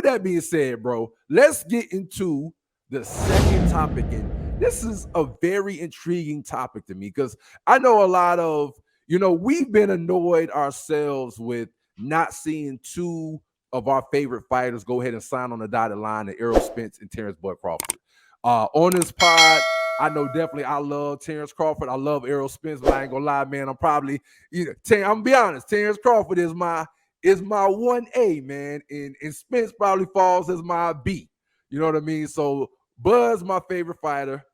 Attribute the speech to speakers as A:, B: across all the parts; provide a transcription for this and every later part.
A: that being said, bro, let's get into the second topic. And this is a very intriguing topic to me because I know a lot of, we've been annoyed ourselves with not seeing two of our favorite fighters go ahead and sign on the dotted line, and Errol Spence and Terence Bud Crawford. On this pod, I know definitely I love Terence Crawford. I love Errol Spence, but I ain't gonna lie, man. I'm probably, I'm gonna be honest, Terence Crawford is my 1A, man. And Spence probably falls as my B. You know what I mean? So Bud's my favorite fighter.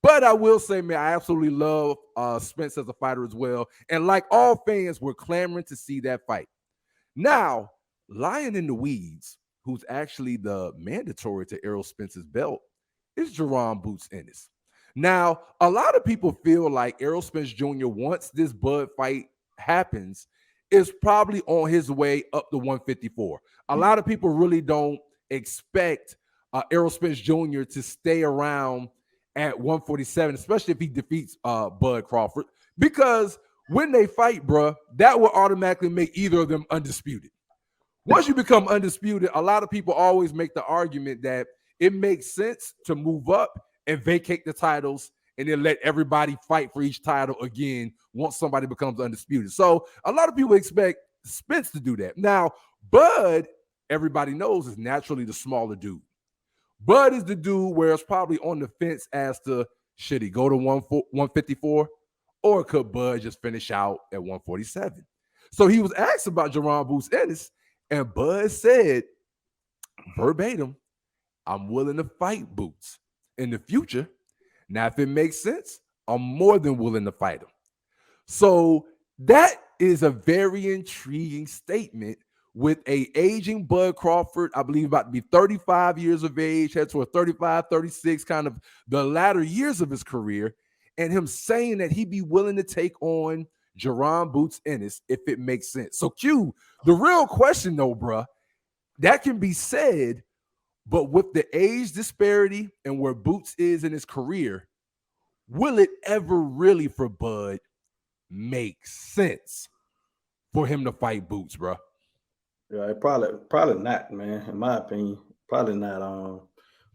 A: But I will say, man, I absolutely love Spence as a fighter as well. And like all fans, we're clamoring to see that fight. Now, lying in the weeds, who's actually the mandatory to Errol Spence's belt, is Jaron Boots Ennis. Now, a lot of people feel like Errol Spence Jr., once this Bud fight happens, is probably on his way up to 154. A lot of people really don't expect Errol Spence Jr. to stay around at 147, especially if he defeats Bud Crawford, because when they fight, bruh, that will automatically make either of them undisputed. Once you become undisputed, a lot of people always make the argument that it makes sense to move up and vacate the titles and then let everybody fight for each title again once somebody becomes undisputed. So a lot of people expect Spence to do that. Now, Bud, everybody knows, is naturally the smaller dude. Bud is the dude where it's probably on the fence as to should he go to 154 or could Bud just finish out at 147? So he was asked about Jaron Boots Ennis, and Bud said, verbatim, I'm willing to fight Boots in the future. Now, if it makes sense, I'm more than willing to fight him. So that is a very intriguing statement with a aging Bud Crawford, I believe about to be 35 years of age, head to a 35, 36, kind of the latter years of his career, and him saying that he'd be willing to take on Jaron Boots Ennis if it makes sense. So Q, the real question though, bruh, that can be said, but with the age disparity and where Boots is in his career, will it ever really for Bud make sense for him to fight Boots, bruh?
B: Yeah, probably not, man. In my opinion, probably not.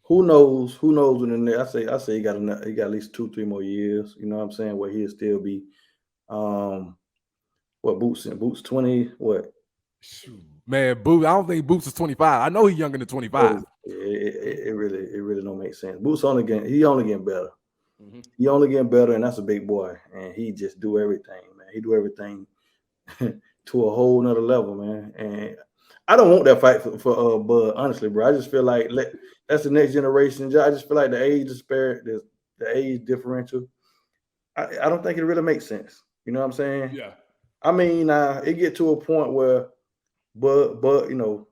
B: Who knows? Who knows when I say he got at least 2-3 more years. You know what I'm saying? Where he'll still be, what Boots 20? What?
A: Shoot, man, Boots. I don't think Boots is 25. I know he's younger than 25.
B: It really don't make sense. Boots only getting better.
A: Mm-hmm.
B: He only getting better, and that's a big boy, and he just do everything, man. He do everything to a whole nother level, man. And I don't want that fight for Bud, honestly, bro. I just feel like that's the next generation. I just feel like the age disparity, the age differential, I don't think it really makes sense. You know what I'm saying?
A: Yeah.
B: I mean, it get to a point where Bud do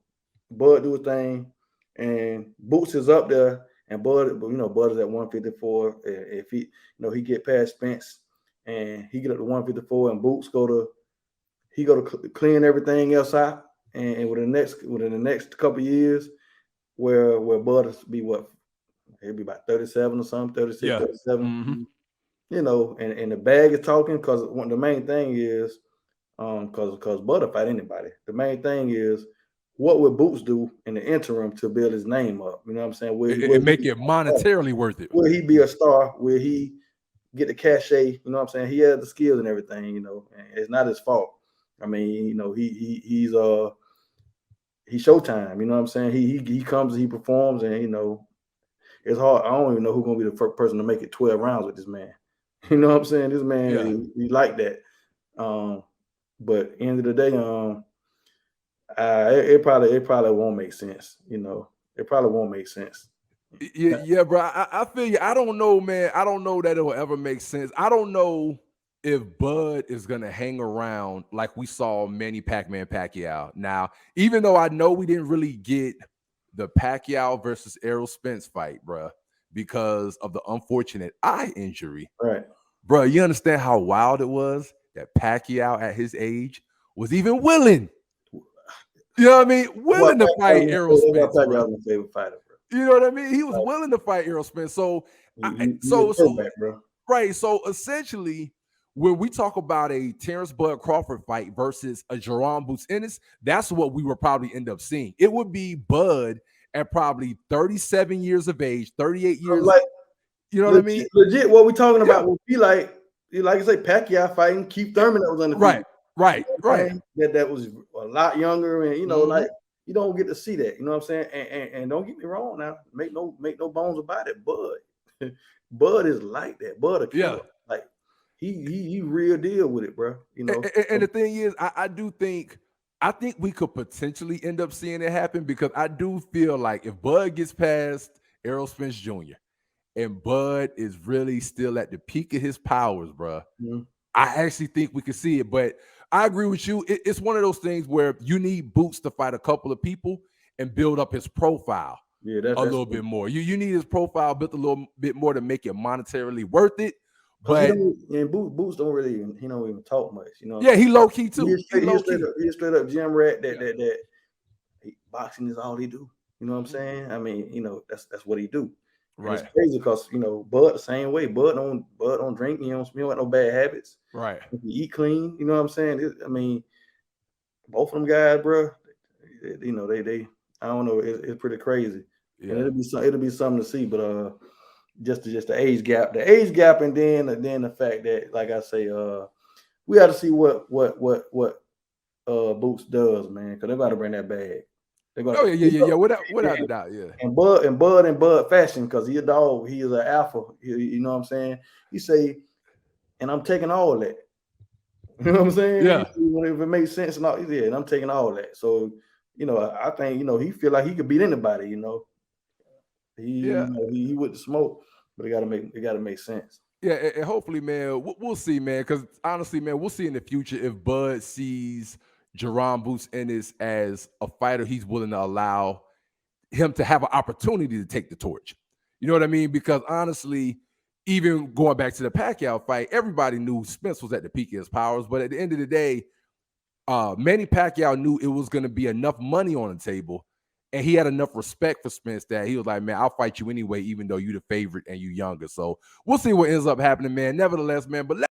B: a thing, and Boots is up there, and Bud is at 154. If he get past Spence and he get up to 154, and Boots go to clean everything else out, and within the next couple of years, where Bud will be he'll be about 37 or something, 36,
A: yeah.
B: 37.
A: Mm-hmm.
B: And the bag is talking, because the main thing is, because Bud will fight anybody. The main thing is, what would Boots do in the interim to build his name up? You know what I'm saying?
A: Will make it monetarily worth it.
B: Will he be a star? Will he get the cachet? You know what I'm saying? He has the skills and everything, and it's not his fault. I mean, he's Showtime. You know what I'm saying? He comes, he performs, and it's hard. I don't even know who's gonna be the first person to make it 12 rounds with this man. You know what I'm saying? This man, he like that. But end of the day, it probably won't make sense. It probably won't make sense.
A: Yeah, bro. I feel you. I don't know, man. I don't know that it will ever make sense. I don't know if Bud is gonna hang around like we saw Manny Pacquiao. Now, even though I know we didn't really get the Pacquiao versus Errol Spence fight, bro, because of the unfortunate eye injury,
B: right,
A: bro? You understand how wild it was that Pacquiao at his age was even willing. You know what I mean? Willing to fight Errol Spence.
B: Pacquiao was my favorite fighter, bro.
A: You know what I mean? He was willing to fight Errol Spence. So,
B: bro.
A: right. So essentially, when we talk about a Terence Bud Crawford fight versus a Jaron Boots Ennis, that's what we would probably end up seeing. It would be Bud at probably 37 years of age, 38 years.
B: Like
A: You know what I mean?
B: legit, what we talking
A: Yeah.
B: about would be like I say, Pacquiao fighting Keith Thurman that was undefeated.
A: Right.
B: That was a lot younger, and like you don't get to see that. You know what I'm saying? And don't get me wrong now. Make no bones about it. Bud is like that. Bud a killer. Like he real deal with it, bro.
A: And the thing is, I think we could potentially end up seeing it happen, because I do feel like if Bud gets past Errol Spence Jr. and Bud is really still at the peak of his powers, bro, I actually think we could see it. But I agree with you. It's one of those things where you need Boots to fight a couple of people and build up his profile a little bit more. You need his profile built a little bit more to make it monetarily worth it. But
B: Boots don't really even talk much.
A: He low key too.
B: He's straight up gym rat. That boxing is all he do. You know what I'm saying? I mean, that's what he do. Right. It's crazy because Bud the same way. Bud don't drink. He don't have no bad habits.
A: Right.
B: He eat clean. You know what I'm saying? I mean, both of them guys, bro. They I don't know. It's pretty crazy. Yeah. And it'll be something to see. But just the age gap, and then the fact that, like I say, we got to see what Boots does, man, because they're about to bring that bag.
A: Without a doubt, yeah.
B: And Bud fashion, because he a dog, he is an alpha. You know what I'm saying? He say, and I'm taking all that. You know what I'm saying?
A: Yeah.
B: If it makes sense and all, and I'm taking all that. So, I think he feel like he could beat anybody. He with the smoke, but it gotta make sense.
A: Yeah, and hopefully, man, we'll see, man. Because honestly, man, we'll see in the future if Bud sees Jaron Boots Ennis as a fighter he's willing to allow him to have an opportunity to take the torch. You know what I mean? Because honestly, even going back to the Pacquiao fight, everybody knew Spence was at the peak of his powers. But at the end of the day, Manny Pacquiao knew it was going to be enough money on the table, and he had enough respect for Spence that he was like, man, I'll fight you anyway, even though you're the favorite and you're younger. So we'll see what ends up happening, man. Nevertheless, man, but